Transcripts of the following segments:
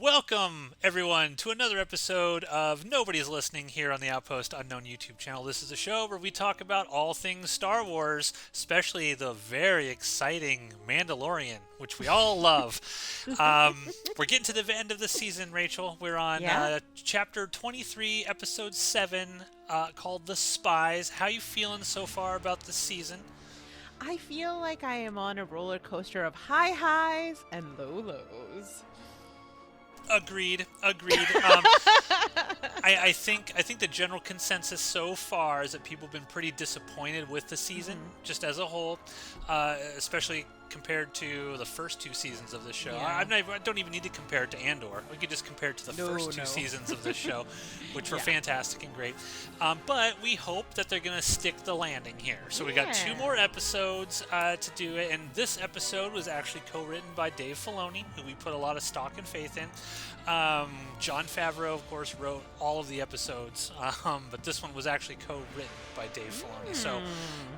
Welcome, everyone, to another episode of Nobody's Listening here on the Outpost Unknown YouTube channel. This is a show where we talk about all things Star Wars, especially the very exciting Mandalorian, which we all love. We're getting to the end of the season, Rachel. We're on Yeah, chapter 23, episode 7, called The Spies. How you feeling so far about this season? I feel like I am on a roller coaster of high highs and low lows. Agreed. I think the general consensus so far is that people have been pretty disappointed with the season, hmm just as a whole, especially compared to the first two seasons of this show. Yeah. I don't even need to compare it to Andor. We could just compare it to the first two No. seasons of this show, which were Yeah. fantastic and great. But we hope that they're going to stick the landing here. So we got two Yeah. more episodes to do it, and this episode was actually co-written by Dave Filoni, who we put a lot of stock and faith in. Jon Favreau, of course, wrote all of the episodes, but this one was actually co-written by Dave Filoni. So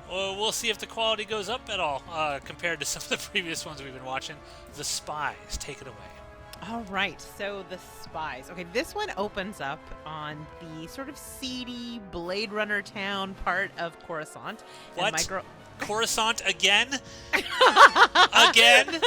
we'll see if the quality goes up at all compared to some of the previous ones we've been watching. The Spies, take it away. All right, so the Spies. Okay, this one opens up on the sort of seedy Blade Runner town part of Coruscant. What? And my girl. Coruscant again? Again?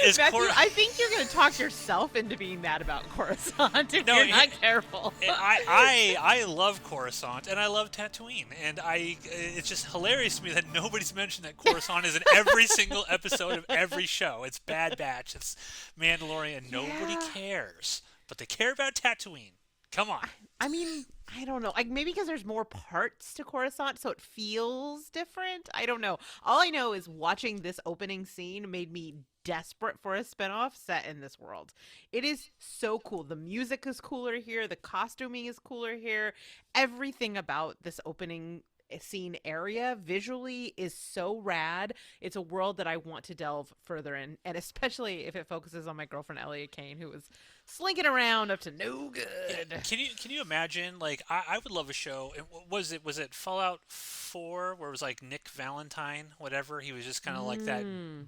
Is Matthew, Cor- I think you're going to talk yourself into being mad about Coruscant if No, you're not careful. I love Coruscant and I love Tatooine, and it's just hilarious to me that nobody's mentioned that Coruscant is in every single episode of every show. It's Bad Batch, it's Mandalorian. Nobody Yeah. cares, but they care about Tatooine. Come on. I mean, I don't know. Like maybe because there's more parts to Coruscant, so it feels different. I don't know. All I know is watching this opening scene made me desperate for a spinoff set in this world. It is so cool. The music is cooler here. The costuming is cooler here. Everything about this opening scene area visually is so rad. It's a world that I want to delve further in, and especially if it focuses on my girlfriend Elliot Kane, who was slinking around up to no good. Can you imagine? Like, I would love a show. Was it Fallout 4 where it was like Nick Valentine, whatever? He was just kind of like that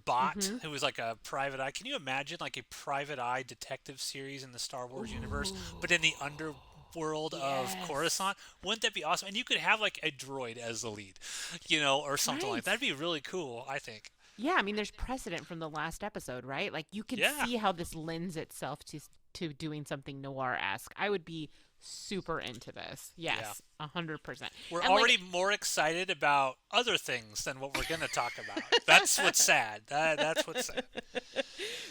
bot Mm-hmm. who was like a private eye. Can you imagine like a private eye detective series in the Star Wars universe, but in the underworld of Yes. Coruscant? Wouldn't that be awesome? And you could have like a droid as the lead, or something like Right. that. That'd be really cool, I think. Yeah, I mean, there's precedent from the last episode, right? Like you could Yeah. see how this lends itself to doing something noir-esque. I would be super into this. Yeah. Yes, 100%. We're And like, already more excited about other things than what we're going to talk about. That's what's sad. That's what's sad.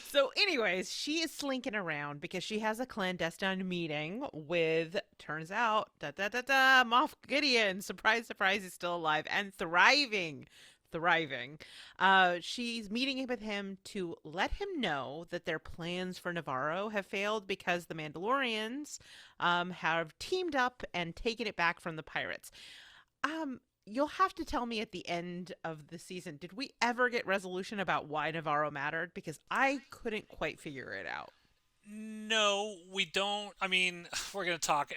so, anyways, she is slinking around because she has a clandestine meeting with, turns out, Moff Gideon. Surprise, surprise, he's still alive and thriving. Thriving. She's meeting with him to let him know that their plans for Navarro have failed because the Mandalorians have teamed up and taken it back from the pirates. You'll have to tell me at the end of the season, did we ever get resolution about why Navarro mattered? Because I couldn't quite figure it out. No, we don't. I mean, we're going to talk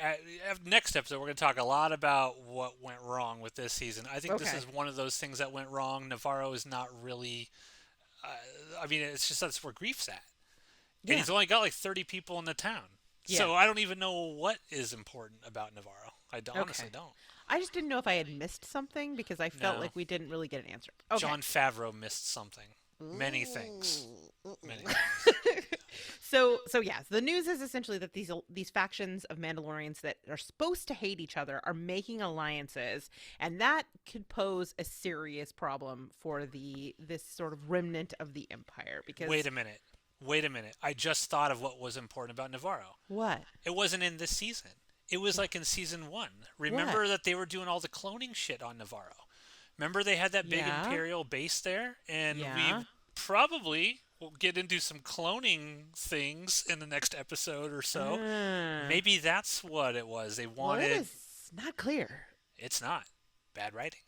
next episode. We're going to talk a lot about what went wrong with this season. I think this Okay. is one of those things that went wrong. Navarro is not really. I mean, it's just that's where grief's at, and Yeah. he's only got like 30 people in the town. Yeah. So I don't even know what is important about Navarro. Honestly Okay. don't. I just didn't know if I had missed something because I felt No. like we didn't really get an answer. Okay. Jon Favreau missed something. Many things. Ooh. Many things. So yes, the news is essentially that these factions of Mandalorians that are supposed to hate each other are making alliances, and that could pose a serious problem for this sort of remnant of the Empire. Because Wait a minute. Wait a minute. I just thought of what was important about Navarro. what? It wasn't in this season. It was like in season 1. Remember that they were doing all the cloning shit on Navarro. Remember they had that big Yeah. Imperial base there? And Yeah. we probably will get into some cloning things in the next episode or so. Maybe that's what it was. They Well, it wanted... is not clear. It's not. Bad writing.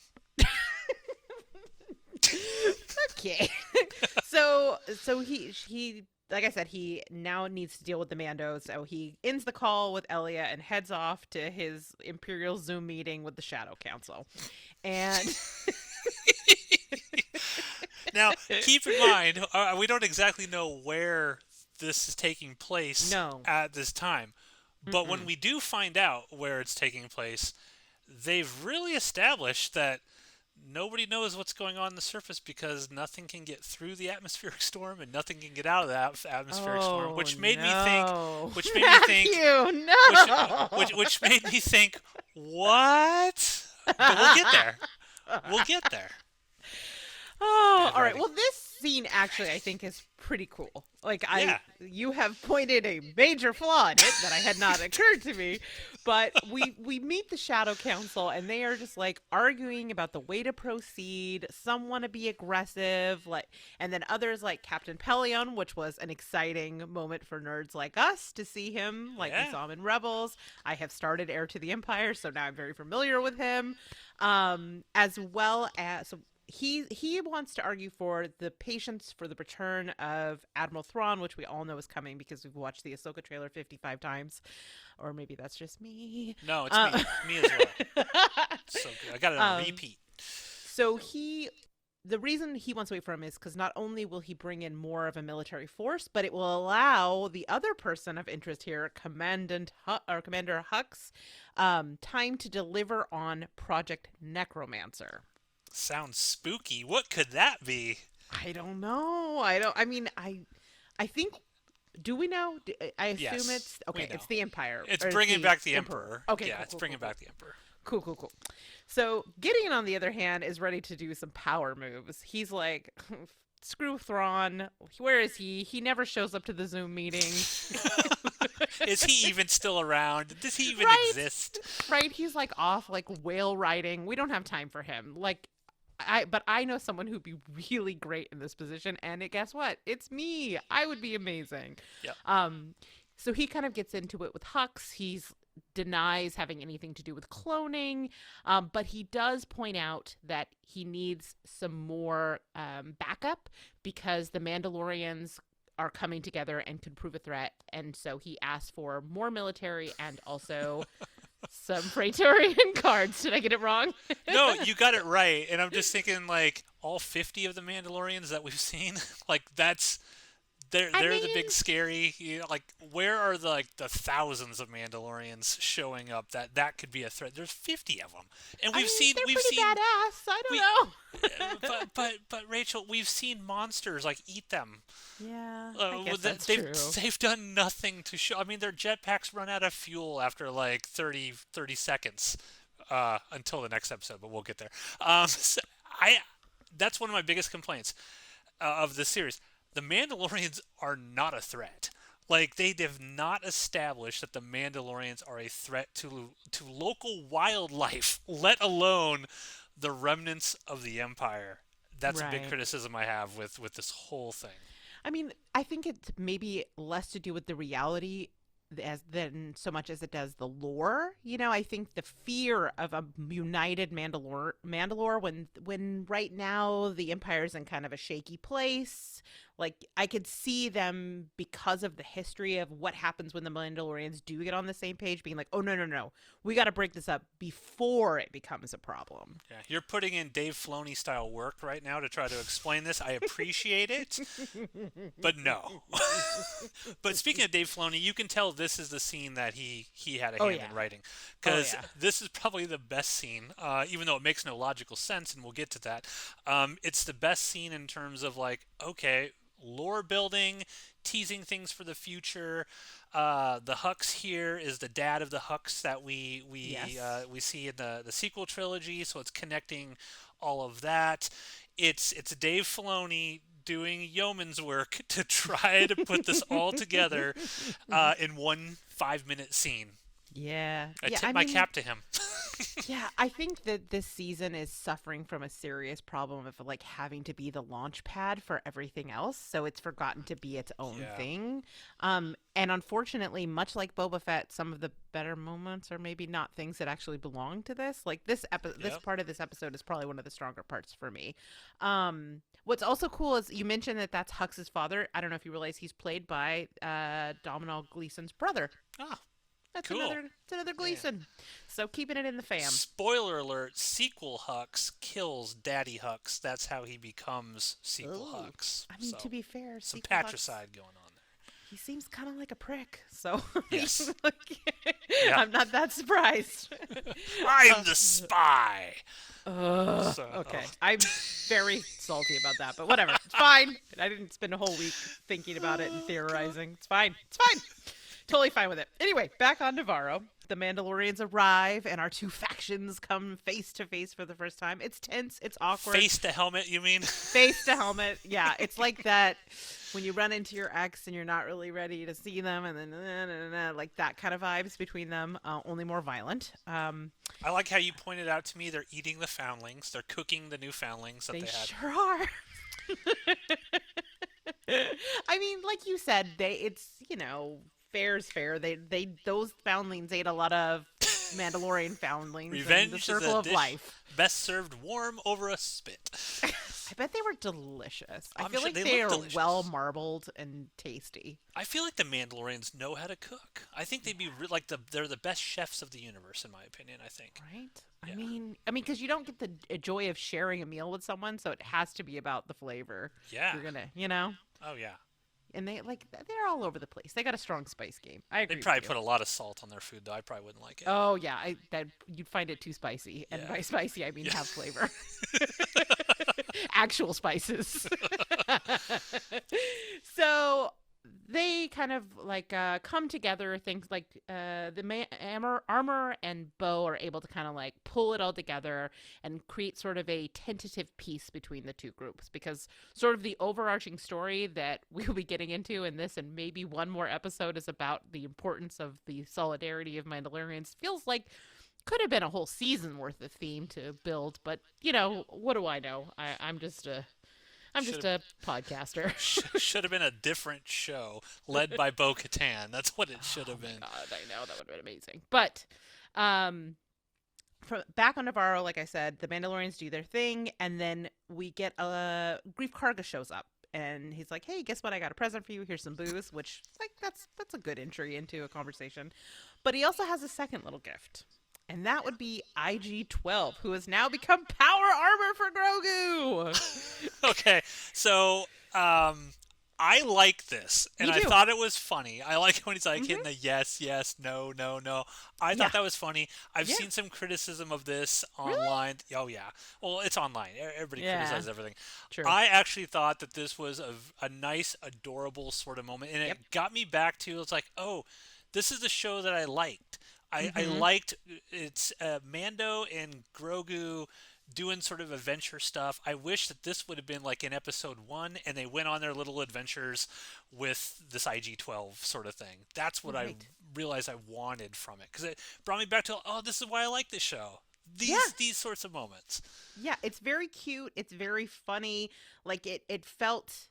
Okay. so he like I said, he now needs to deal with the Mandos. So he ends the call with Elia and heads off to his Imperial Zoom meeting with the Shadow Council. And Now, keep in mind, we don't exactly know where this is taking place No. at this time. But when Mm-mm. we do find out where it's taking place, they've really established that nobody knows what's going on in the surface because nothing can get through the atmospheric storm and nothing can get out of that atmospheric storm, Oh which made me think, no. which made me think, Matthew, which, no. which made me think, what? But we'll get there. We'll get there. Oh, Get all right. ready. Well, this scene actually I think is pretty cool. Like Yeah. you have pointed a major flaw in it that I had not occurred to me, but we meet the Shadow Council and they are just like arguing about the way to proceed. Some want to be aggressive, like, and then others like Captain Pelion, which was an exciting moment for nerds like us to see him. Like we Yeah. saw him in Rebels. I have started Heir to the Empire, so now I'm very familiar with him. As well as so he wants to argue for the patience for the return of Admiral Thrawn, which we all know is coming because we've watched the Ahsoka trailer 55 times, or maybe that's just me. No, it's me as well. So good. I got it on repeat. So the reason he wants to wait for him is because not only will he bring in more of a military force, but it will allow the other person of interest here, Commander Hux, time to deliver on Project Necromancer. Sounds spooky. What could that be? I don't know. I think. Do we know? I assume Yes, it's we okay. know. It's the Empire. It's or bringing back the Emperor. Okay. Yeah, Cool, it's cool, bringing cool, back the Emperor. Cool. So Gideon, on the other hand, is ready to do some power moves. He's like, screw Thrawn. Where is he? He never shows up to the Zoom meetings. Is he even still around? Does he even Right? exist? Right? He's like off like whale riding. We don't have time for him. Like but I know someone who'd be really great in this position, and guess what? It's me. I would be amazing. Yep. So he kind of gets into it with Hux. He's denies having anything to do with cloning, but he does point out that he needs some more backup because the Mandalorians are coming together and could prove a threat, and so he asks for more military and also some Praetorian guards. Did I get it wrong? No, you got it right. And I'm just thinking, like, all 50 of the Mandalorians that we've seen, like, they're the big scary. Like, where are the thousands of Mandalorians showing up that could be a threat? There's 50 of them, and they're pretty badass. I don't know. but Rachel, we've seen monsters like eat them. Yeah, I guess that's true. They've done nothing to show. I mean, their jetpacks run out of fuel after like 30 seconds until the next episode, but we'll get there. That's one of my biggest complaints of this series. The Mandalorians are not a threat. Like, they have not established that the Mandalorians are a threat to local wildlife, let alone the remnants of the Empire. That's a big Right. criticism I have with this whole thing. I mean, I think it's maybe less to do with the reality than so much as it does the lore. You know, I think the fear of a united Mandalore when right now the Empire's in kind of a shaky place. Like, I could see them, because of the history of what happens when the Mandalorians do get on the same page, being like, oh, no. We got to break this up before it becomes a problem. Yeah, you're putting in Dave Filoni style work right now to try to explain this. I appreciate it, but no. But speaking of Dave Filoni, you can tell this is the scene that he had a hand in writing, because this is probably the best scene, even though it makes no logical sense, and we'll get to that. It's the best scene in terms of, like, okay, lore building, teasing things for the future. The Hux here is the dad of the Hux that we see in the sequel trilogy, so it's connecting all of that. It's Dave Filoni doing yeoman's work to try to put this all together in one 5-minute scene. Yeah. I tip my cap to him. Yeah, I think that this season is suffering from a serious problem of like having to be the launch pad for everything else, so it's forgotten to be its own thing. And unfortunately, much like Boba Fett, some of the better moments are maybe not things that actually belong to this. Like this part of this episode is probably one of the stronger parts for me. What's also cool is you mentioned that that's Hux's father. I don't know if you realize he's played by Domhnall Gleeson's brother. Ah. That's cool. another Gleeson. Yeah. So keeping it in the fam. Spoiler alert, sequel Hux kills Daddy Hux. That's how he becomes sequel Hux. I mean, to be fair, some patricide going on there. he seems kind of like a prick. So Yes. like, Yeah. I'm not that surprised. I uh, am the spy. So, okay. I'm very salty about that, but whatever. It's fine. I didn't spend a whole week thinking about it and oh God. theorizing. It's fine. It's fine. Totally fine with it. Anyway, back on Navarro. The Mandalorians arrive and our two factions come face to face for the first time. It's tense. It's awkward. Face to helmet, you mean? Face to helmet. Yeah, it's like that when you run into your ex and you're not really ready to see them, and then like that kind of vibes between them, only more violent. I like how you pointed out to me they're eating the foundlings. They're cooking the new foundlings that They they had. sure are. I mean, like you said, it's fair's fair. They those foundlings ate a lot of Mandalorian foundlings in the Revenge is circle a of dish life. best served warm over a spit. I bet they were delicious. I I'm feel sure like they they look are delicious. well marbled and tasty. I feel like the Mandalorians know how to cook. I think they'd be they're the best chefs of the universe, in my opinion. I think. Right? Yeah. Because you don't get the joy of sharing a meal with someone, so it has to be about the flavor. Yeah. You're gonna. Oh yeah. And they're all over the place. They got a strong spice game. I agree. They'd probably with put you. a lot of salt on their food, though. I probably wouldn't like it. Oh yeah, that you'd find it too spicy, and Yeah. by spicy I mean Yeah. have flavor. Actual spices. So they kind of like come together. Things like armor and Bo are able to kind of like pull it all together and create sort of a tentative peace between the two groups, because sort of the overarching story that we'll be getting into in this and maybe one more episode is about the importance of the solidarity of Mandalorians. Feels like could have been a whole season worth of theme to build, but what do I know? I'm just a podcaster. Should have been a different show led by Bo Katan. That's what it should have been. God, I know that would have been amazing. But from back on Navarro, like I said, the Mandalorians do their thing, and then we get Grief Karga shows up, and he's like, "Hey, guess what? I got a present for you. Here's some booze," which like that's a good entry into a conversation. But he also has a second little gift. And that would be IG-12, who has now become power armor for Grogu. Okay, so I like this, and Me I too. thought it was funny. I like when he's like hitting the yes, yes, no, no, no. I thought Yeah. that was funny. I've Yeah. seen some criticism of this Really? online. Oh yeah, well it's online. Everybody Yeah. criticizes everything. True. I actually thought that this was a nice, adorable sort of moment, and Yep. it got me back to it's like, oh, this is the show that I liked. I Mhm. liked it's Mando and Grogu doing sort of adventure stuff. I wish that this would have been like in episode 1 and they went on their little adventures with this IG-12 sort of thing. That's what I Right. realized I wanted from it, because it brought me back to, oh, this is why I like this show. Yeah. These sorts of moments. Yeah, it's very cute. It's very funny. Like it felt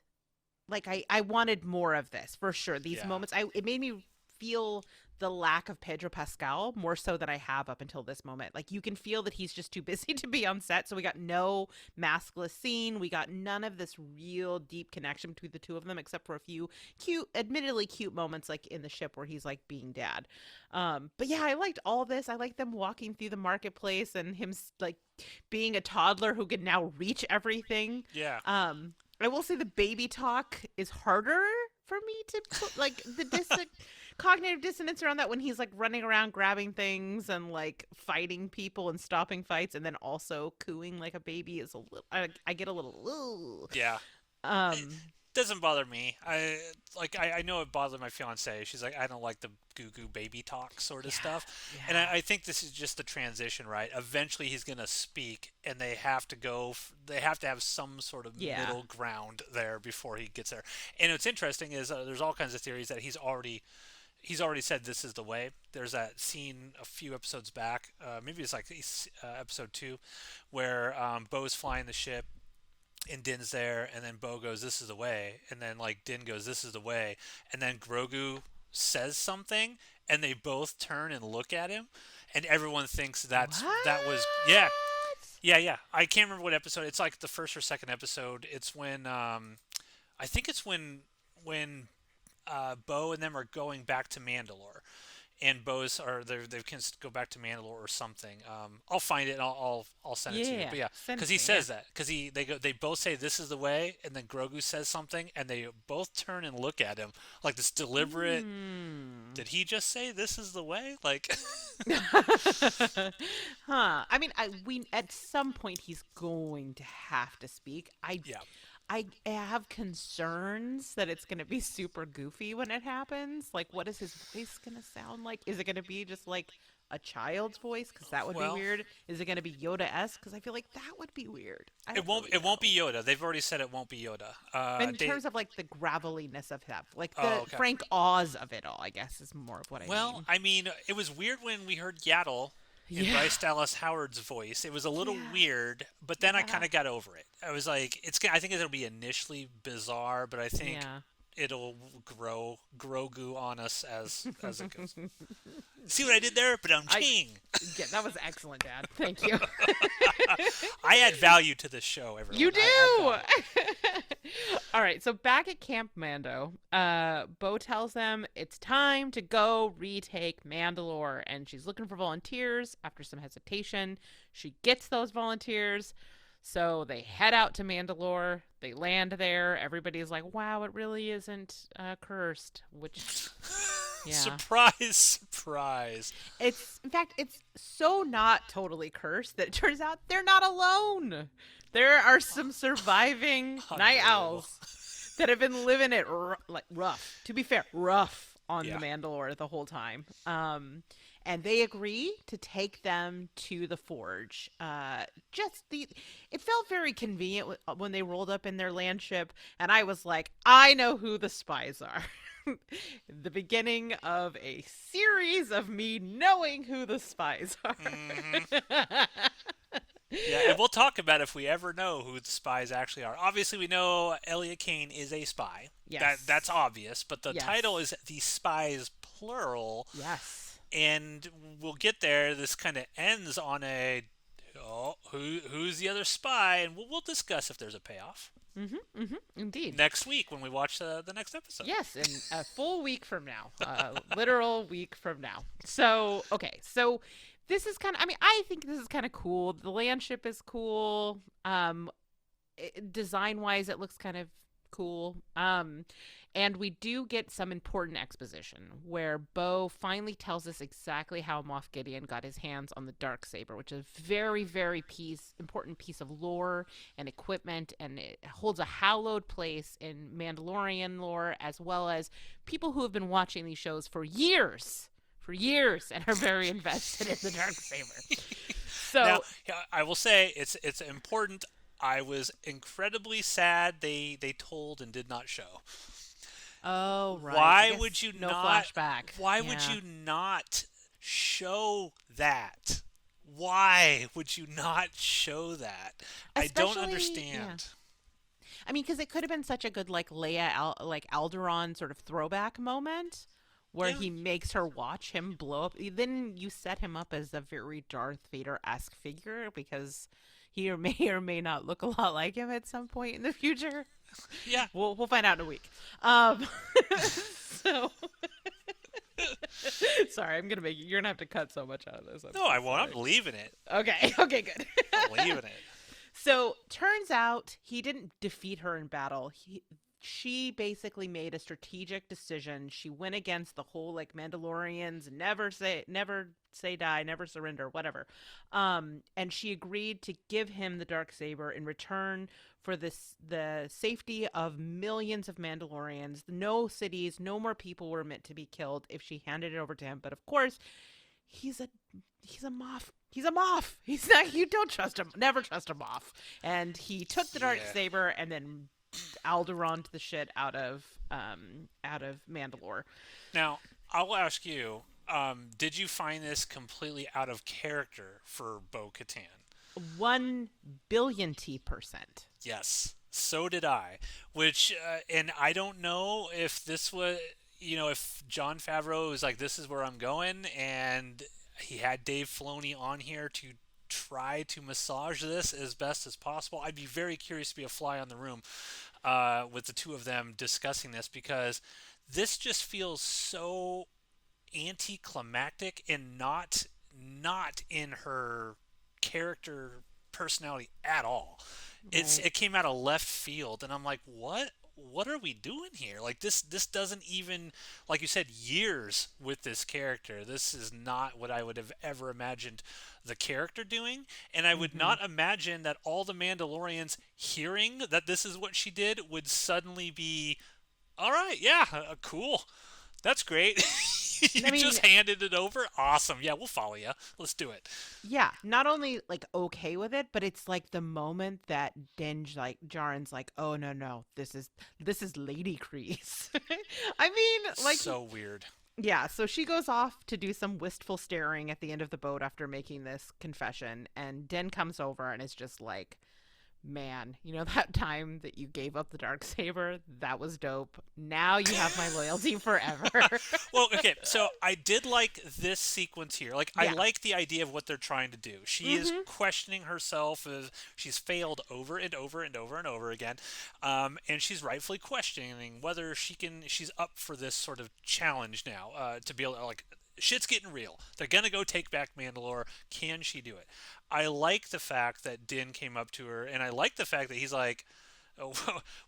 like I wanted more of this for sure. These Yeah. moments, it made me feel the lack of Pedro Pascal more so than I have up until this moment. Like you can feel that he's just too busy to be on set. So we got no maskless scene. We got none of this real deep connection between the two of them, except for a few admittedly cute moments like in the ship where he's like being dad. But yeah, I liked all this. I liked them walking through the marketplace and him like being a toddler who can now reach everything. Yeah. I will say the baby talk is harder for me to put, like the cognitive dissonance around that when he's like running around grabbing things and like fighting people and stopping fights and then also cooing like a baby is a little. I get a little. Ugh. Yeah. Um. Doesn't bother me. I know it bothered my fiance. She's like, I don't like the goo goo baby talk sort of stuff. Yeah. And I think this is just the transition, right? Eventually he's gonna speak, and they have to go. They have to have some sort of Yeah. middle ground there before he gets there. And what's interesting is there's all kinds of theories that he's already said this is the way. There's that scene a few episodes back, maybe it's like episode 2, where Bo's flying the ship. And Din's there, and then Bo goes, "This is the way," and then like Din goes, "This is the way," and then Grogu says something, and they both turn and look at him, and everyone thinks that was yeah. I can't remember what episode. It's like the first or second episode. It's when I think it's when Bo and them are going back to Mandalore. and Bo's are they can go back to Mandalore or something. I'll find it and I'll send it to you. Yeah, But yeah, send because it he to me. Yeah. says that because they both say this is the way, and then Grogu says something, and they both turn and look at him like this deliberate. Hmm. Did he just say this is the way? Like, Huh. I mean, we at some point he's going to have to speak. yeah. I have concerns that it's going to be super goofy when it happens. Like, what is his voice going to sound like? Is it going to be just like a child's voice? Because that would be Well, weird. Is it going to be Yoda-esque? Because I feel like that would be weird. I it don't won't really it won't be know. Yoda. They've already said it won't be Yoda. In They terms of like the graveliness of that, like Oh, the okay. Frank Oz of it all, I guess is more of what I Well, mean. I mean, it was weird when we heard Yaddle in Yeah. Bryce Dallas Howard's voice. It was a little Yeah. weird, but then I Yeah. kind of got over it. I was like, I think it'll be initially bizarre, but I think Yeah. it'll Grogu on us as it goes. See what I did there? But I'm I ching. Yeah, that was excellent, Dad. Thank you. I add value to this show, everyone. You I add do. All right, so back at Camp Mando, Bo tells them it's time to go retake Mandalore, and she's looking for volunteers. After some hesitation, she gets those volunteers. So they head out to Mandalore. They land there. Everybody's like, "Wow, it really isn't cursed," which, value. yeah, Surprise, surprise. it's in fact it's so not totally cursed that it turns out they're not alone. There are some surviving night Unbelievable. owls that have been living it like rough. To be fair, rough on the Yeah. Mandalore the whole time. And they agree to take them to the forge. It felt very convenient when they rolled up in their land ship, and I was like, I know who the spies are. The beginning of a series of me knowing who the spies are. hmm Yeah, and we'll talk about if we ever know who the spies actually are. Obviously, we know Elliot Kane is a spy. Yes. That's obvious. But the Yes. title is the spies plural, Yes. and we'll get there. This kind of ends on a who's the other spy, and we'll discuss if there's a payoff Indeed. next week when we watch the next episode. Yes, in a full week from now, literal week from now. So, okay, so this is kind of, I mean, I think this is kind of cool. The land ship is cool. Design wise, it looks kind of cool. And we do get some important exposition where Bo finally tells us exactly how Moff Gideon got his hands on the Darksaber, which is a very, very important piece of lore and equipment, and it holds a hallowed place in Mandalorian lore, as well as people who have been watching these shows for years, and are very invested in the Darksaber. So Now, I will say it's important. I was incredibly sad they told and did not show. oh right, I Why guess would you no not? flashback? Why would Yeah. you not show that? Why would you not show that? I don't Especially, understand. I mean, because it could have been such a good like like Alderaan sort of throwback moment where Yeah. he makes her watch him blow up. Then you set him up as a very Darth Vader-esque figure because he may or may not look a lot like him at some point in the future. Yeah. We'll find out in a week. So sorry, you're gonna have to cut so much out of this. No, I so won't. sorry. I'm leaving it. Okay, okay, good. I'm leaving it. So turns out he didn't defeat her in battle. She basically made a strategic decision. She went against the whole like Mandalorians never say die, never surrender, whatever. And she agreed to give him the Darksaber in return for the safety of millions of Mandalorians. No cities, no more people were meant to be killed if she handed it over to him. But of course, he's a Moff. He's a Moff. He's not. You don't trust him. Never trust a Moff. And he took the Yeah. Darksaber and then Alderaan the shit out of Mandalore. Now, I'll ask you, did you find this completely out of character for Bo-Katan? 1 billion%. Yes, so did I. Which, and I don't know if this was, if Jon Favreau was like, this is where I'm going, and he had Dave Filoni on here to try to massage this as best as possible. I'd be very curious to be a fly on the room with the two of them discussing this, because this just feels so anticlimactic and not in her character personality at all. Right. It came out of left field, and I'm like, what are we doing here? Like this doesn't even, like you said, years with this character. This is not what I would have ever imagined the character doing, and I would Hmm. not imagine that all the Mandalorians hearing that this is what she did would suddenly be, all right, yeah, cool. That's great. I You mean, just handed it over. Awesome. Yeah, we'll follow you. Let's do it. yeah, not only like okay with it, but it's like the moment that Dinge like Jaren's like, "Oh no, no. This is Lady Crease." I mean, like So weird. yeah, so she goes off to do some wistful staring at the end of the boat after making this confession, and Den comes over and is just like, man, you know that time that you gave up the dark saber? That was dope. Now you have my loyalty forever. Well, okay, so I did like this sequence here. Like, I Yeah. like the idea of what they're trying to do. She is Mhm. questioning herself as she's failed over and over and over and over again, and she's rightfully questioning whether she's up for this sort of challenge now, to be able to, like, shit's getting real. They're gonna go take back Mandalore. Can she do it? I like the fact that Din came up to her, and I like the fact that he's like, oh,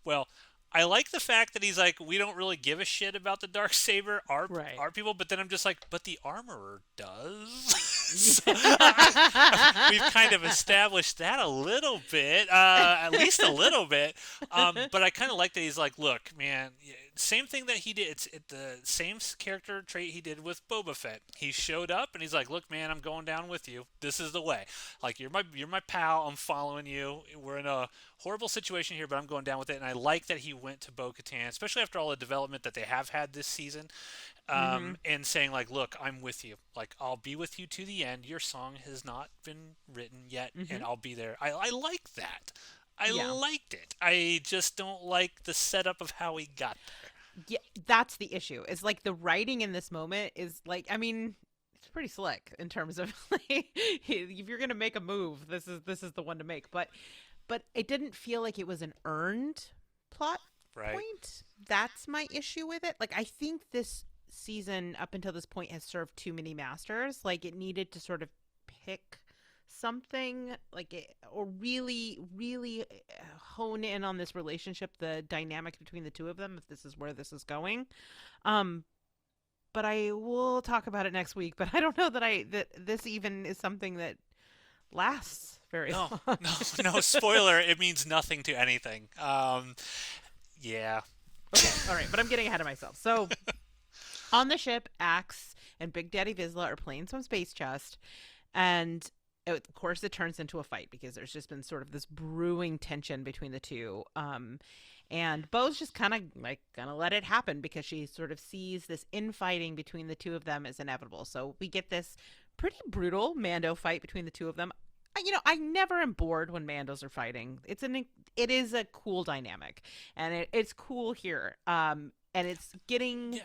well, I like the fact that he's like, we don't really give a shit about the dark saber, Right. our people. But then I'm just like, but the armorer does. So, Yeah. we've kind of established that a little bit, at least a little bit. But I kind of like that he's like, look, man, same thing that he did. It's the same character trait he did with Boba Fett. He showed up and he's like, look, man, I'm going down with you. This is the way. Like, you're my pal. I'm following you. We're in a horrible situation here, but I'm going down with it. And I like that he went to Bo-Katan, especially after all the development that they have had this season, Mhm. and saying like, "Look, I'm with you. Like, I'll be with you to the end. Your song has not been written yet, and Mhm. I'll be there." I like that. I Yeah. liked it. I just don't like the setup of how he got there. Yeah, that's the issue. Is like the writing in this moment is like, I mean, it's pretty slick in terms of like, if you're gonna make a move, this is the one to make. But it didn't feel like it was an earned plot Right. point. That's my issue with it. Like I think this season up until this point has served too many masters. Like it needed to sort of pick something like it, or really hone in on this relationship, the dynamic between the two of them, if this is where this is going. um but I will talk about it next week, but I don't know that this even is something that lasts very No, long. no, no. Spoiler. It means nothing to anything. Yeah. Okay, all right, but I'm getting ahead of myself. So on the ship, Axe and Big Daddy Vizsla are playing some space chest, and of course it turns into a fight because there's just been sort of this brewing tension between the two. And Bo's just kind of like gonna let it happen because she sort of sees this infighting between the two of them as inevitable. So we get this pretty brutal Mando fight between the two of them. I never am bored when Mandos are fighting. It is a cool dynamic, and it's cool here. And it's getting Yeah.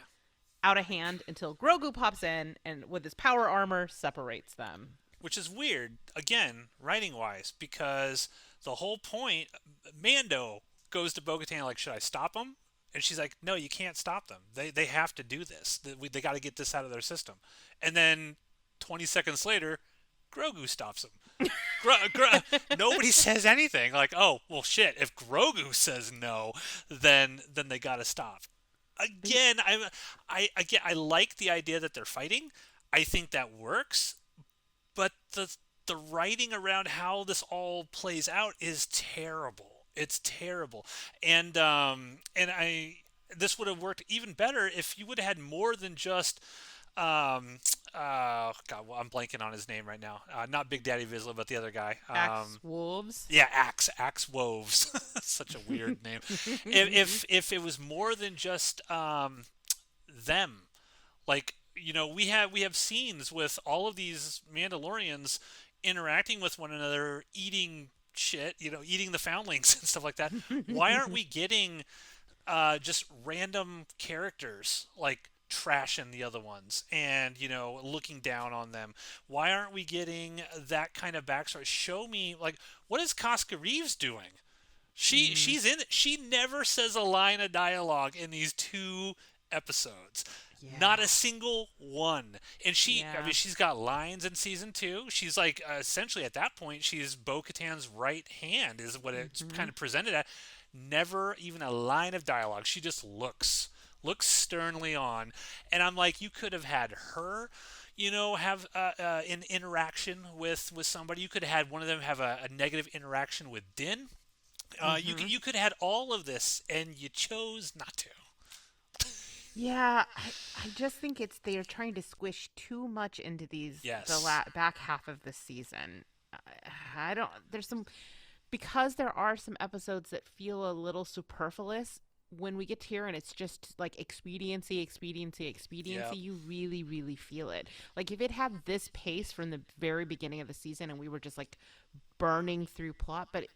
out of hand until Grogu pops in and with his power armor separates them. Which is weird, again, writing wise, because the whole point, Mando goes to Bo-Katan like, should I stop them? And she's like, no, you can't stop them. They have to do this. They got to get this out of their system. And then 20 seconds later, Grogu stops him. Nobody says anything. Like, oh, well, shit. If Grogu says no, then they got to stop. Again, I like the idea that they're fighting. I think that works, but the writing around how this all plays out is terrible. It's terrible, and I this would have worked even better if you would have had more than just God, well, I'm blanking on his name right now. Not Big Daddy Vizsla, but the other guy. Axe wolves. Yeah, Axe Woves. Such a weird name. If it was more than just them, like, we have scenes with all of these Mandalorians interacting with one another, eating shit, eating the foundlings and stuff like that. Why aren't we getting just random characters like trashing the other ones and looking down on them? Why aren't we getting that kind of backstory? Show me, like, what is Casca Reeves doing? Mm, She's in it. She never says a line of dialogue in these two episodes. Not Yeah. a single one. And I Yeah. mean, she's got lines in season two. She's like, essentially at that point, she's Bo-Katan's right hand, is what it's kind Mhm. of presented at. Never even a line of dialogue. She just looks sternly on. And I'm like, you could have had her, have an interaction with somebody. You could have had one of them have a negative interaction with Din. Mhm. You could have had all of this, and you chose not to. Yeah, I just think it's they're trying to squish too much into Yes. back half of the season. I don't there's some because there are some episodes that feel a little superfluous when we get here and it's just like expediency, expediency, expediency, Yep. you really, really feel it. Like if it had this pace from the very beginning of the season and we were just like burning through plot, but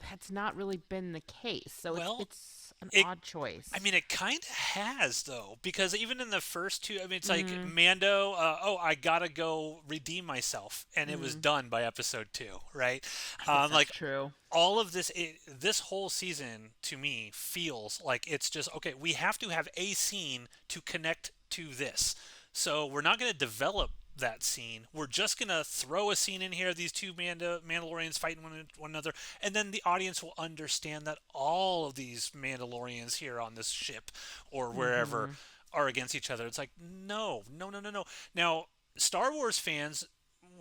that's not really been the case. So Well, it's an it odd choice. I mean, it kind of has though, because even in the first two, I mean, it's like Mm, Mando. Oh, I gotta go redeem myself, and it was mm, done by episode two, right? I guess that's Like true. all of this whole season to me feels like it's just okay. We have to have a scene to connect to this, so we're not going to develop that scene. We're just going to throw a scene in here, these two Mandalorians fighting one another, and then the audience will understand that all of these Mandalorians here on this ship or wherever Mm-hmm. are against each other. It's like, no, no, no, no, no. Now, Star Wars fans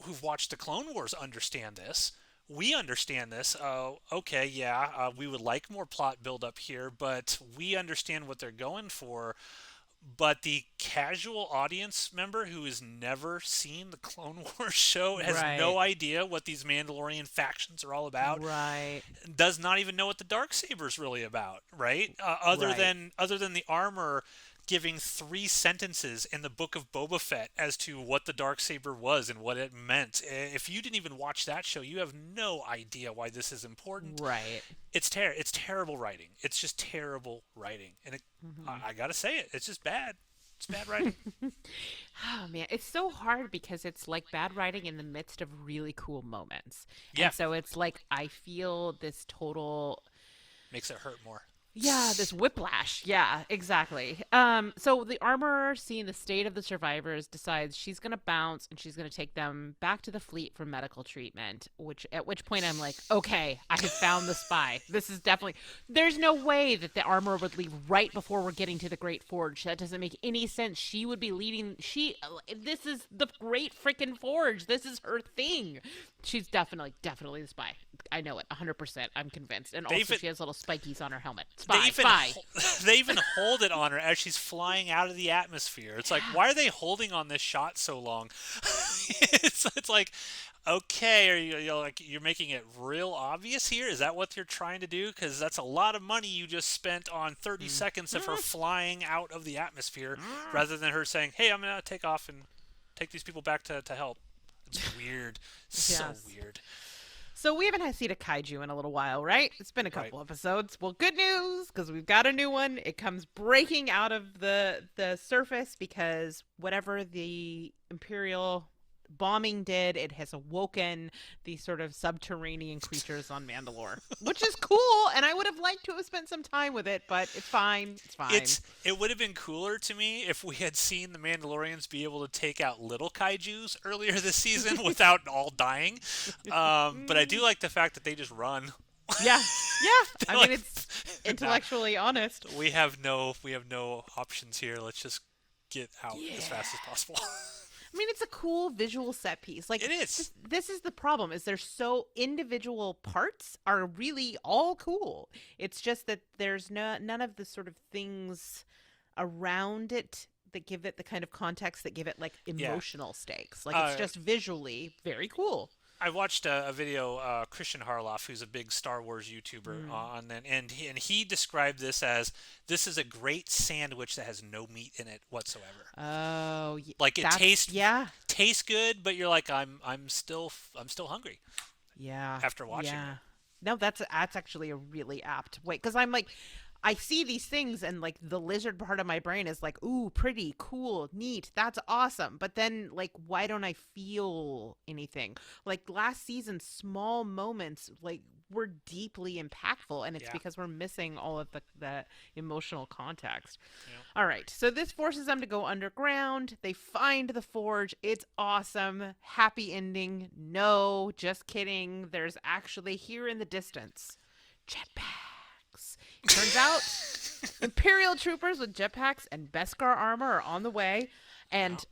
who've watched the Clone Wars understand this. We understand this. Okay, yeah, we would like more plot build up here, but we understand what they're going for. But the casual audience member who has never seen the Clone Wars show has Right. no idea what these Mandalorian factions are all about, Right. does not even know what the dark saber is really about, right? Right. Other than the armor giving three sentences in the book of Boba Fett as to what the dark saber was and what it meant. If you didn't even watch that show, you have no idea why this is important. Right. It's terrible writing. It's just terrible writing, and Mm-hmm. I gotta say it. It's just bad. It's bad writing. Oh man, it's so hard because it's like bad writing in the midst of really cool moments. Yeah, And so it's like I feel this total makes it hurt more. yeah, this whiplash. Yeah, exactly. So the armorer, seeing the state of the survivors, decides she's gonna bounce and she's gonna take them back to the fleet for medical treatment. At which point I'm like, okay, I have found the spy. This is definitely. There's no way that the armorer would leave right before we're getting to the Great Forge. That doesn't make any sense. She would be leading. This is the Great Freaking Forge. This is her thing. She's definitely the spy. I know it 100%. I'm convinced. And They also, even she has little spikies on her helmet. they Spy, even spy. they even hold it on her as she's flying out of the atmosphere. It's like, Yeah. why are they holding on this shot so long? It's like, okay, you're making it real obvious here? Is that what you're trying to do? Because that's a lot of money you just spent on 30 Mm. seconds of her Mm. flying out of the atmosphere, Mm. rather than her saying, "Hey, I'm gonna take off and take these people back to help." It's weird, so Yes. weird. So we haven't had seen a kaiju in a little while, right? It's been a Right. couple episodes. Well, good news because we've got a new one. It comes breaking out of the surface because whatever the Imperial bombing did, it has awoken these sort of subterranean creatures on Mandalore, which is cool. And I would have liked to have spent some time with it, but it's fine. It's fine. It would have been cooler to me if we had seen the Mandalorians be able to take out little kaiju's earlier this season without all dying. But I do like the fact that they just run. Yeah, yeah. I mean, Like, it's nah, intellectually honest. we have no options here. Let's just get out as Yeah. fast as possible. I mean, it's a cool visual set piece. Like It is. this is the problem is there's so individual parts are really all cool. It's just that there's none of the sort of things around it that give it the kind of context that give it like Yeah. emotional stakes. Like it's Uh, just visually very cool. I watched a video, Christian Harloff, who's a big Star Wars YouTuber, Mm. on that, and he described this as, this is a great sandwich that has no meat in it whatsoever. Oh, Like it yeah. tastes good, but you're like, I'm still hungry Yeah. after watching Yeah. it. No, that's actually a really apt way because I'm like I see these things and like the lizard part of my brain is like, ooh, pretty, cool, neat, that's awesome. But then like why don't I feel anything? Like last season, small moments like were deeply impactful, and it's Yeah. because we're missing all of the emotional context. Yeah. All right, so this forces them to go underground. They find the forge. It's awesome. Happy ending. No, just kidding. There's actually here in the distance jetpacks. Turns out Imperial troopers with jetpacks and Beskar armor are on the way, and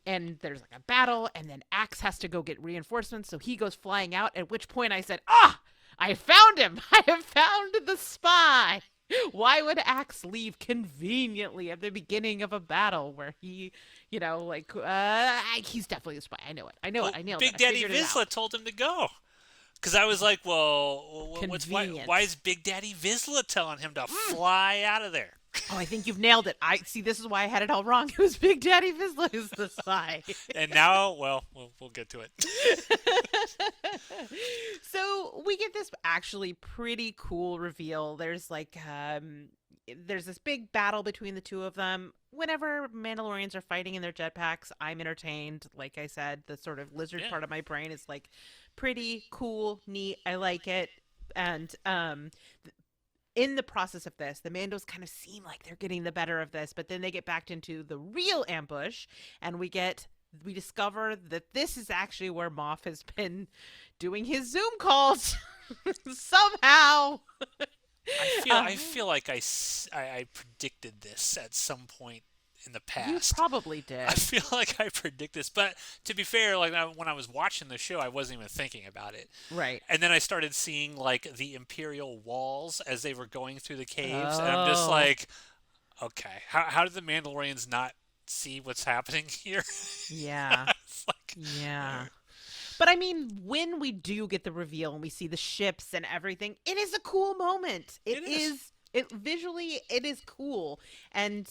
there's like a battle, and then Axe has to go get reinforcements, so he goes flying out. At which point I said, I found him! I have found the spy! Why would Axe leave conveniently at the beginning of a battle where he, he's definitely a spy. I know it. I Well, nailed Big it. Daddy Vizsla told him to go. Because I was like, well, why is Big Daddy Vizsla telling him to fly out of there? Oh, I think you've nailed it. I see. This is why I had it all wrong. It was Big Daddy Vizsla who's the spy. And now, well, we'll get to it. So we get this actually pretty cool reveal. There's there's this big battle between the two of them. Whenever Mandalorians are fighting in their jetpacks, I'm entertained. Like I said, the sort of lizard part of my brain is like pretty cool, neat. I like it. And in the process of this, the Mandos kind of seem like they're getting the better of this, but then they get backed into the real ambush, and we discover that this is actually where Moff has been doing his Zoom calls somehow. I feel like I predicted this at some point in the past. You probably did. I feel like I predict this, but to be fair, like when I was watching the show, I wasn't even thinking about it. Right. And then I started seeing like the Imperial walls as they were going through the caves, and I'm just like, okay, how did the Mandalorians not see what's happening here? Yeah. Yeah. But I mean, when we do get the reveal and we see the ships and everything, it is a cool moment. It is. Visually, it is cool. And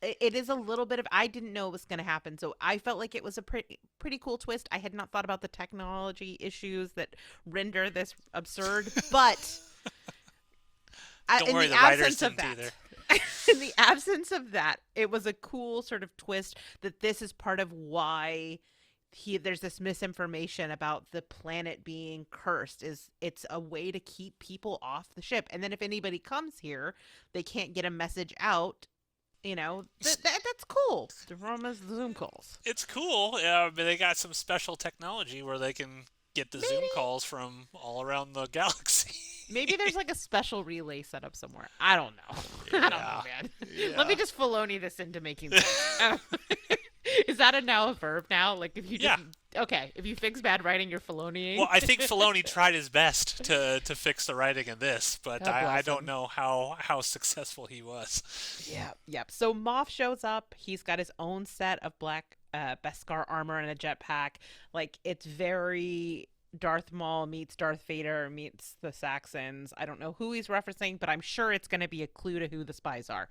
it is a little bit of, I didn't know it was going to happen. So I felt like it was a pretty cool twist. I had not thought about the technology issues that render this absurd. But don't worry, the writers didn't either. In the absence of that, it was a cool sort of twist that this is part of why there's this misinformation about the planet being cursed. It's a way to keep people off the ship, and then if anybody comes here, they can't get a message out. That's cool. From the Zoom calls, it's cool. But they got some special technology where they can get the Zoom calls from all around the galaxy. Maybe there's like a special relay set up somewhere. I don't know. I don't know, man. Yeah. Let me just Filoni this into making sense. Is that now a verb now? Like if you just if you fix bad writing, you're Filoni. Well, I think Filoni tried his best to fix the writing in this, but I don't know how successful he was. Yeah, yep. So Moff shows up. He's got his own set of black Beskar armor and a jetpack. Like it's very Darth Maul meets Darth Vader meets the Saxons. I don't know who he's referencing, but I'm sure it's going to be a clue to who the spies are.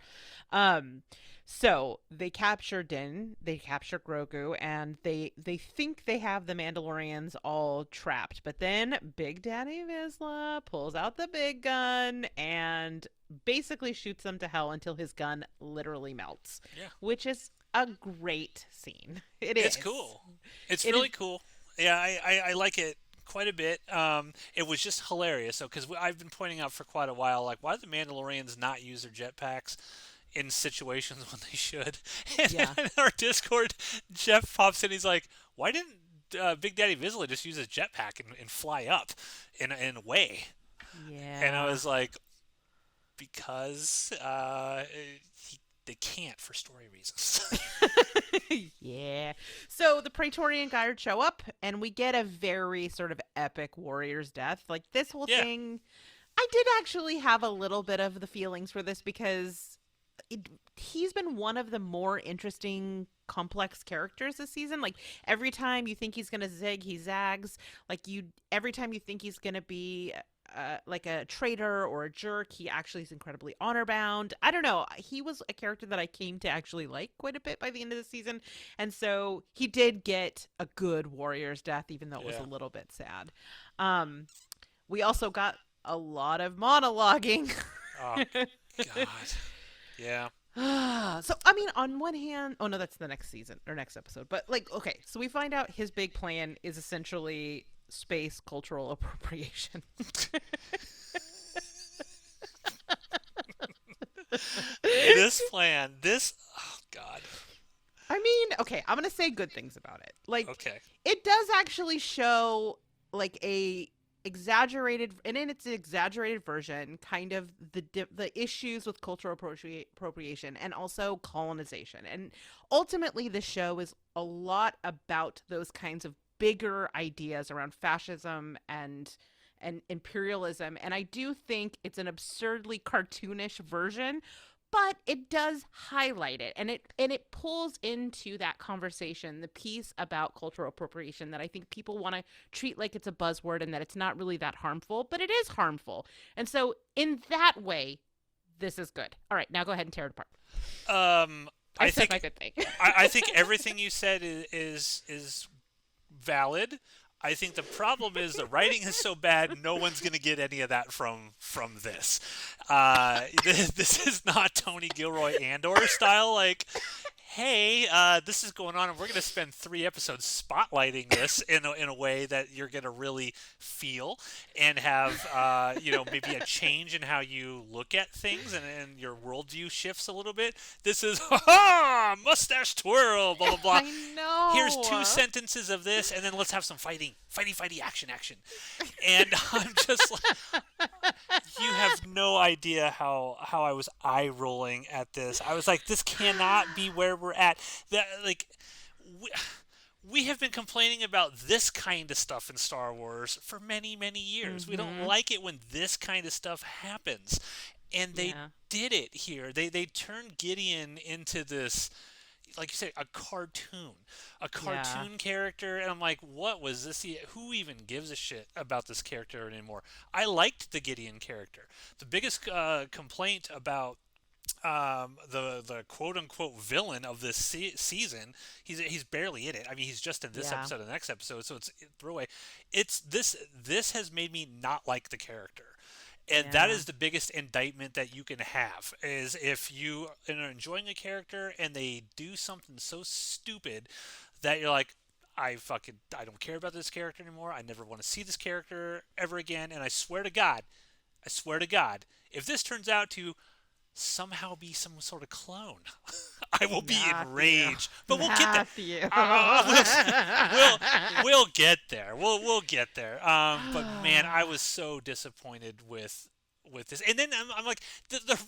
So they capture Din, they capture Grogu, and they think they have the Mandalorians all trapped. But then Big Daddy Vizsla pulls out the big gun and basically shoots them to hell until his gun literally melts. Yeah. Which is a great scene. It's cool. It's really cool. Yeah, I like it quite a bit. It was just hilarious. So, because I've been pointing out for quite a while, like, why do the Mandalorians not use their jetpacks in situations when they should? And in our Discord, Jeff pops in. He's like, why didn't Big Daddy Vizsla just use his jetpack and fly up in a way? Yeah. And I was like, because they can't for story reasons. Yeah. So the Praetorian Guard show up, and we get a very sort of epic warrior's death. Like this whole thing, I did actually have a little bit of the feelings for this because he's been one of the more interesting, complex characters this season. Like every time you think he's gonna zig, he zags. Like every time you think he's gonna be like a traitor or a jerk, he actually is incredibly honor bound. I don't know. He was a character that I came to actually like quite a bit by the end of the season. And so he did get a good warrior's death, even though it was a little bit sad. We also got a lot of monologuing. Oh, God. Yeah. So, I mean, on one hand, that's the next season or next episode. But like, okay, so we find out his big plan is essentially space cultural appropriation. This plan, this, oh God. I mean, okay, I'm gonna say good things about it. Like, Okay. it does actually show like a exaggerated, and in its exaggerated version, kind of the issues with cultural appropriation and also colonization. And ultimately, the show is a lot about those kinds of bigger ideas around fascism and imperialism. And I do think it's an absurdly cartoonish version, but it does highlight it, and it pulls into that conversation the piece about cultural appropriation that I think people want to treat like it's a buzzword and that it's not really that harmful, but it is harmful. And so in that way, this is good. All right, now go ahead and tear it apart. I said think my good thing. I think everything you said is valid. I think the problem is the writing is so bad, no one's going to get any of that from this. This is not Tony Gilroy Andor style. Like, hey, this is going on, and we're going to spend 3 episodes spotlighting this in a way that you're going to really feel and have, maybe a change in how you look at things and your worldview shifts a little bit. This is, ha-ha, mustache twirl, blah, blah, blah. I know. Here's 2 sentences of this, and then let's have some fighting, action. And I'm just like, you have no idea how I was eye rolling at this. I was like, this cannot be where we're at. That, like, we have been complaining about this kind of stuff in Star Wars for many, many years. We don't like it when this kind of stuff happens. And they did it here. They turned Gideon into this, like you say, a cartoon character, and I'm like, what was this? Who even gives a shit about this character anymore? I liked the Gideon character. The biggest complaint about the quote unquote villain of this season, he's barely in it. I mean, he's just in this episode and the next episode, so it's throwaway. It's this has made me not like the character. And that is the biggest indictment that you can have, is if you are enjoying a character and they do something so stupid that you're like, I don't care about this character anymore. I never want to see this character ever again. And I swear to God, if this turns out to somehow be some sort of clone, I will be enraged. But we'll get there. We'll get there. We'll get there. But man, I was so disappointed with this. And then I'm like, the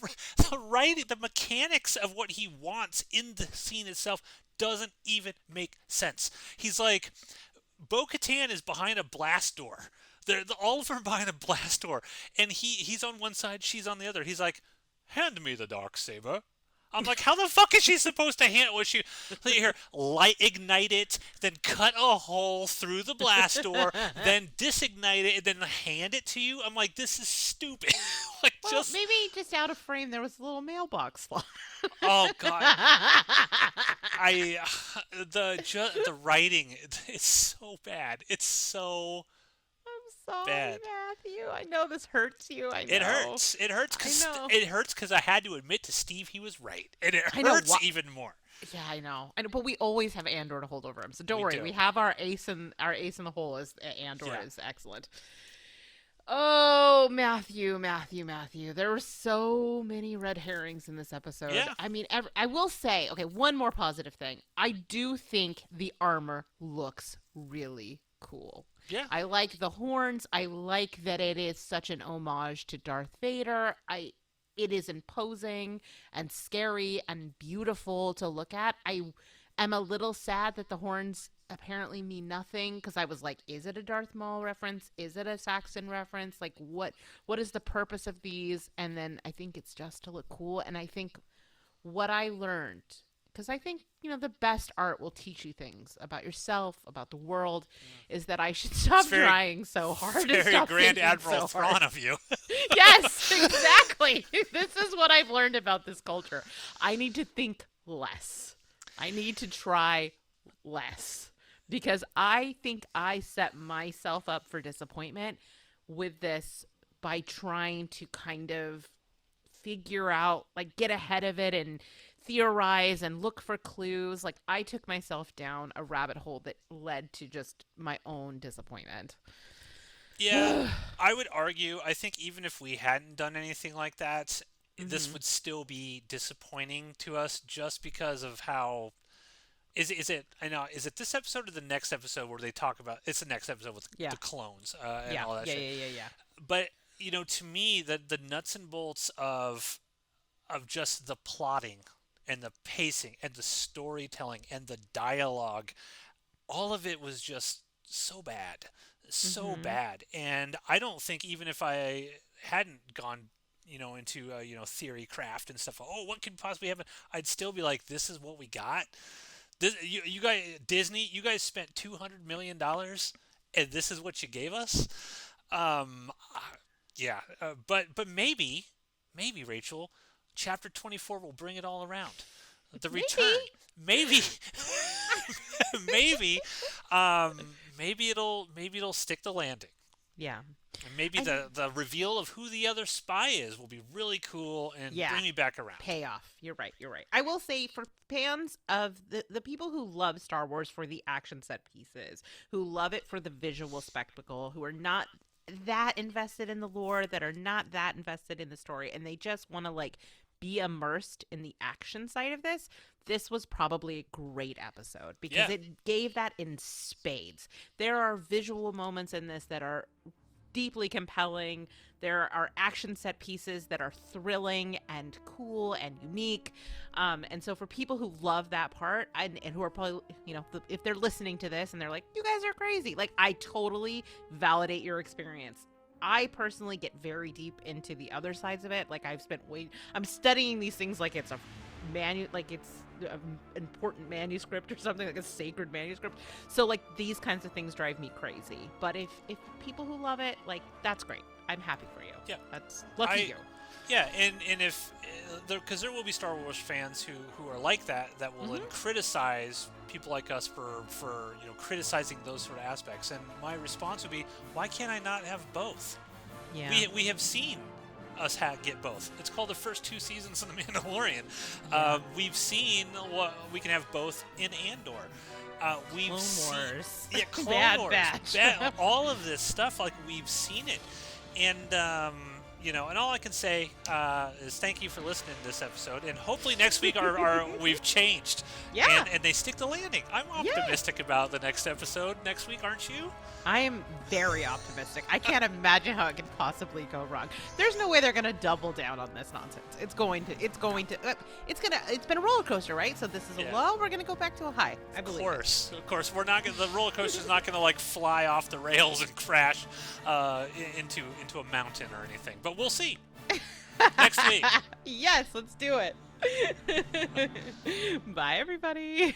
writing, the mechanics of what he wants in the scene itself doesn't even make sense. He's like, Bo-Katan is behind a blast door. All of them are behind a blast door, and he's on one side, she's on the other. He's like, hand me the Darksaber. I'm like, how the fuck is she supposed to ignite it, then cut a hole through the blast door, then disignite it, and then hand it to you? I'm like, this is stupid. Maybe just out of frame there was a little mailbox slot. Oh God. The writing is so bad. It's so Sorry, bad. Matthew. I know this hurts you. I know. It hurts. It hurts because I had to admit to Steve he was right, and it hurts even more. Yeah, I know. But we always have Andor to hold over him, so don't worry. We have our ace in the hole. Is Andor is excellent. Oh, Matthew. There were so many red herrings in this episode. Yeah. I mean, I will say, okay, one more positive thing. I do think the armor looks really cool. Yeah. I like the horns. I like that it is such an homage to Darth Vader. It is imposing and scary and beautiful to look at. I am a little sad that the horns apparently mean nothing, because I was like, is it a Darth Maul reference? Is it a Saxon reference? Like, what is the purpose of these? And then I think it's just to look cool. And I think what I learned, because I think, the best art will teach you things about yourself, about the world, is that I should stop trying so hard. Very Grand Admiral so hard. Thrawn of you. Yes, exactly. This is what I've learned about this culture. I need to think less. I need to try less. Because I think I set myself up for disappointment with this by trying to kind of figure out, like, get ahead of it and theorize and look for clues. Like, I took myself down a rabbit hole that led to just my own disappointment. Yeah, I would argue, I think even if we hadn't done anything like that, this Hmm. would still be disappointing to us just because of how is it this episode or the next episode where they talk about it's the next episode with Yeah. the clones and Yeah. all that Yeah. shit. Yeah. Yeah. Yeah. But to me, the nuts and bolts of just the plotting and the pacing and the storytelling and the dialogue, all of it was just so bad, so Hmm. bad. And I don't think even if I hadn't gone, into theory craft and stuff. Oh, what could possibly happen? I'd still be like, this is what we got. This, you guys, Disney, you guys spent $200 million, and this is what you gave us. Yeah, but maybe Rachel, chapter 24 will bring it all around. The Maybe. return, maybe, maybe, um, maybe it'll stick the landing. Yeah. And maybe I the reveal of who the other spy is will be really cool and Yeah. bring me back around. Payoff. You're right. You're right. I will say, for fans of the people who love Star Wars for the action set pieces, who love it for the visual spectacle, who are not that invested in the lore, that are not that invested in the story, and they just want to like be immersed in the action side of this was probably a great episode because Yeah. it gave that in spades. There are visual moments in this that are deeply compelling. There are action set pieces that are thrilling and cool and unique. And so for people who love that part and who are probably, if they're listening to this and they're like, you guys are crazy, like, I totally validate your experience. I personally get very deep into the other sides of it. Like, I'm studying these things like it's a like it's an important manuscript or something, like a sacred manuscript. So like these kinds of things drive me crazy. But if people who love it, like, that's great. I'm happy for you. Yeah. That's lucky you. Yeah, and if because there will be Star Wars fans who are like that will then criticize people like us for criticizing those sort of aspects, and my response would be, why can't I not have both? Yeah. We have seen us get both. It's called the first 2 seasons of The Mandalorian. Yeah. We've seen what we can have both in Andor. We've Clone seen, Wars. yeah, Clone Bad Wars, Batch. all of this stuff. Like, we've seen it, and and all I can say is thank you for listening to this episode, and hopefully next week we've changed, Yeah. and they stick the landing. I'm optimistic about the next episode next week, aren't you? I am very optimistic. I can't imagine how it could possibly go wrong. There's no way they're going to double down on this nonsense. It's been a roller coaster, right? So this is a low, we're going to go back to a high. I believe it. Of course, we're not the roller coaster's not going to like fly off the rails and crash into a mountain or anything. But we'll see. Next week. Yes, let's do it. Bye, everybody.